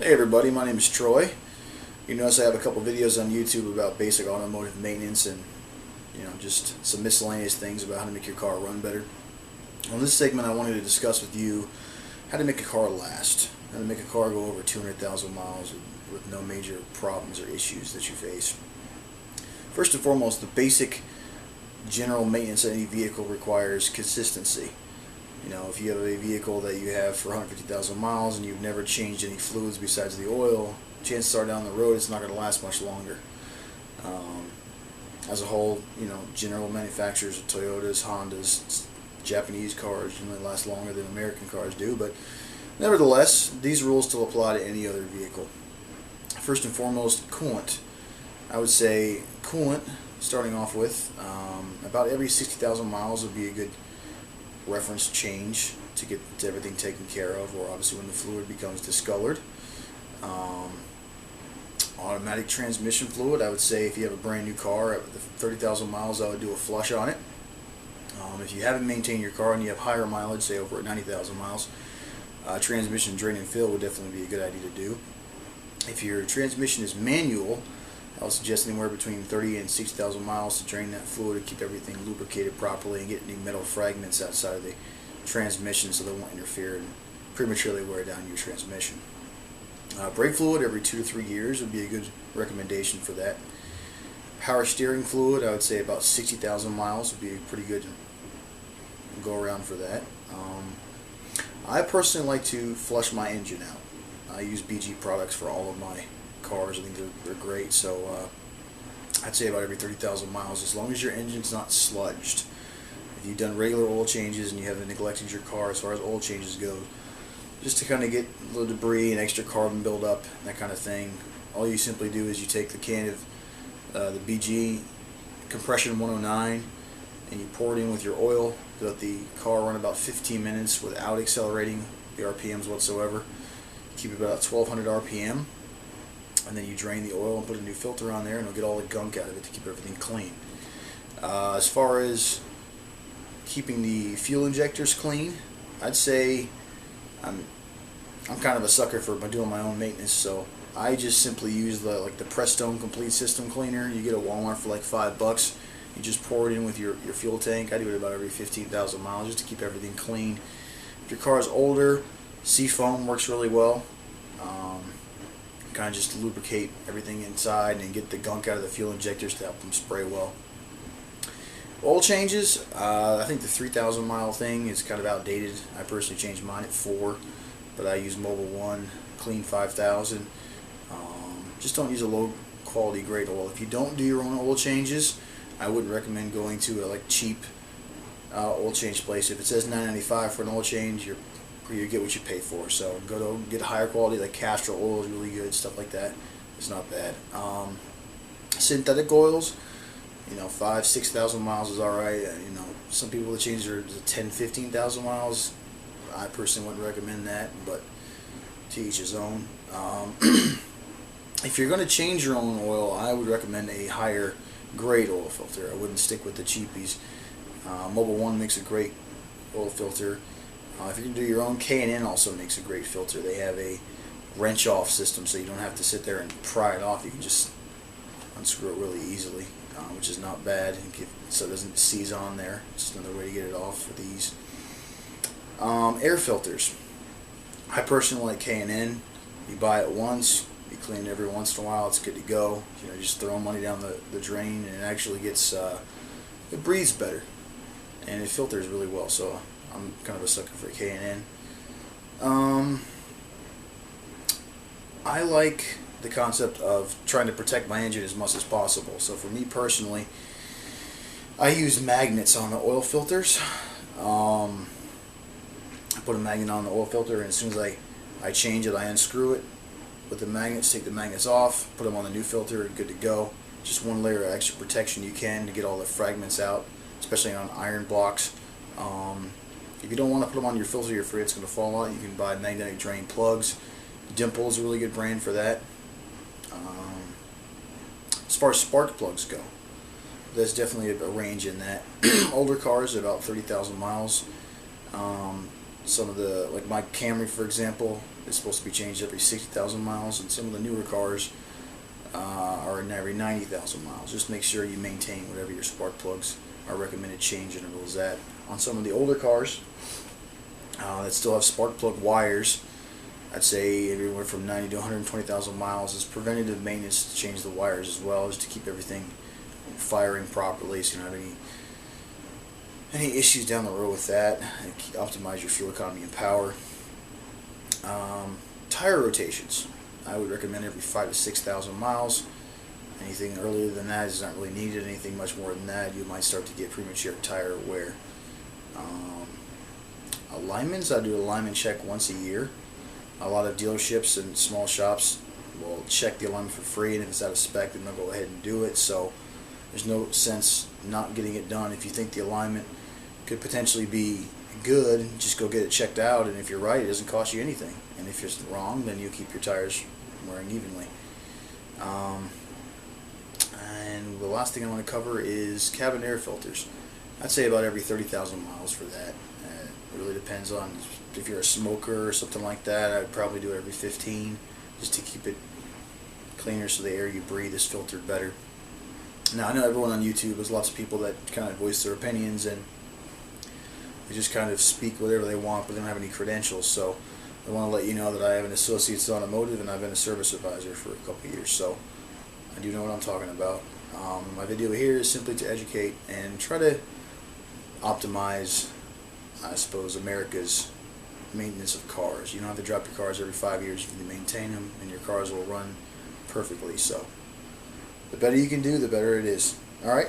Hey everybody, my name is Troy. You notice I have a couple videos on YouTube about basic automotive maintenance and just some miscellaneous things about how to make your car run better. On this segment I wanted to discuss with you how to make a car last, how to make a car go over 200,000 miles with no major problems or issues that you face. First and foremost, the basic general maintenance of any vehicle requires consistency. If you have a vehicle that you have for 150,000 miles and you've never changed any fluids besides the oil, chances are down the road it's not going to last much longer. As a whole, general manufacturers, Toyotas, Hondas, Japanese cars generally last longer than American cars do, but nevertheless, these rules still apply to any other vehicle. First and foremost, coolant. I would say coolant, starting off with, about every 60,000 miles would be a good reference change to get everything taken care of, or obviously when the fluid becomes discolored. Automatic transmission fluid, I would say if you have a brand new car at 30,000 miles, I would do a flush on it. If you haven't maintained your car and you have higher mileage, say over 90,000 miles, transmission drain and fill would definitely be a good idea to do. If your transmission is manual, I would suggest anywhere between 30 and 60,000 miles to drain that fluid and keep everything lubricated properly and get any metal fragments outside of the transmission so they won't interfere and prematurely wear down your transmission. Brake fluid every 2 to 3 years would be a good recommendation for that. Power steering fluid, I would say about 60,000 miles would be a pretty good go around for that. I personally like to flush my engine out. I use BG products for all of my cars. I think they're great, so I'd say about every 30,000 miles, as long as your engine's not sludged. If you've done regular oil changes and you haven't neglected your car as far as oil changes go, just to kind of get a little debris and extra carbon buildup, that kind of thing, all you simply do is you take the can of the BG compression 109 and you pour it in with your oil, let the car run about 15 minutes without accelerating the RPMs whatsoever. Keep it about 1200 RPM, and then you drain the oil and put a new filter on there and it'll get all the gunk out of it to keep everything clean. As far as keeping the fuel injectors clean, I'd say I'm kind of a sucker for doing my own maintenance, so I just simply use the Prestone Complete System Cleaner. You get a Walmart for like $5. You just pour it in with your fuel tank. I do it about every 15,000 miles just to keep everything clean. If your car is older, Seafoam works really well. Kind of just lubricate everything inside and get the gunk out of the fuel injectors to help them spray well. Oil changes, I think the 3,000 mile thing is kind of outdated. I personally changed mine at 4, but I use Mobil 1 Clean 5000. Just don't use a low quality grade oil. If you don't do your own oil changes, I wouldn't recommend going to a cheap oil change place. If it says $9.95 for an oil change, you get what you pay for. So go to get higher quality, like castor oil is really good, stuff like that. It's not bad. Synthetic oils, 5,000-6,000 miles is alright. Some people that change their 10,000-15,000 miles. I personally wouldn't recommend that, but to each his own. If you're going to change your own oil, I would recommend a higher grade oil filter. I wouldn't stick with the cheapies. Mobil 1 makes a great oil filter. If you're going to do your own, K&N also makes a great filter. They have a wrench off system, so you don't have to sit there and pry it off. You can just unscrew it really easily, which is not bad, so it doesn't seize on there. It's another way to get it off with ease. Air filters. I personally like K&N. You buy it once, you clean it every once in a while, it's good to go. Just throw money down the drain, and it actually gets it breathes better, and it filters really well. So I'm kind of a sucker for K&N. I like the concept of trying to protect my engine as much as possible. So for me personally, I use magnets on the oil filters. I put a magnet on the oil filter, and as soon as I change it, I unscrew it with the magnets, take the magnets off, put them on the new filter, and good to go. Just one layer of extra protection you can to get all the fragments out, especially on iron blocks. If you don't want to put them on your filter, you're afraid it's going to fall out, you can buy magnetic drain plugs. Dimple is a really good brand for that. As far as spark plugs go, there's definitely a range in that. Older cars are about 30,000 miles. Some of the, like my Camry for example, is supposed to be changed every 60,000 miles, and some of the newer cars are every 90,000 miles. Just make sure you maintain whatever your spark plugs are recommended change intervals at. On some of the older cars that still have spark plug wires, I'd say everywhere from 90 to 120,000 miles is preventative maintenance to change the wires as well, just to keep everything firing properly, so you don't have any issues down the road with that, and optimize your fuel economy and power. Tire rotations, I would recommend every 5 to 6,000 miles. Anything earlier than that is not really needed. Anything much more than that, you might start to get premature tire wear. Alignments, I do an alignment check once a year. A lot of dealerships and small shops will check the alignment for free, and if it's out of spec, then they'll go ahead and do it. So there's no sense not getting it done. If you think the alignment could potentially be good, just go get it checked out, and if you're right, it doesn't cost you anything. And if it's wrong, then you keep your tires wearing evenly. And the last thing I want to cover is cabin air filters. I'd say about every 30,000 miles for that. It really depends on if you're a smoker or something like that. I'd probably do it every 15, just to keep it cleaner so the air you breathe is filtered better. Now, I know everyone on YouTube, there's lots of people that kind of voice their opinions, and they just kind of speak whatever they want, but they don't have any credentials. So I want to let you know that I have an associate's in automotive, and I've been a service advisor for a couple of years, so I do know what I'm talking about. My video here is simply to educate and try to optimize, I suppose, America's maintenance of cars. You don't have to drop your cars every 5 years if you maintain them, and your cars will run perfectly. So the better you can do, the better it is. Alright?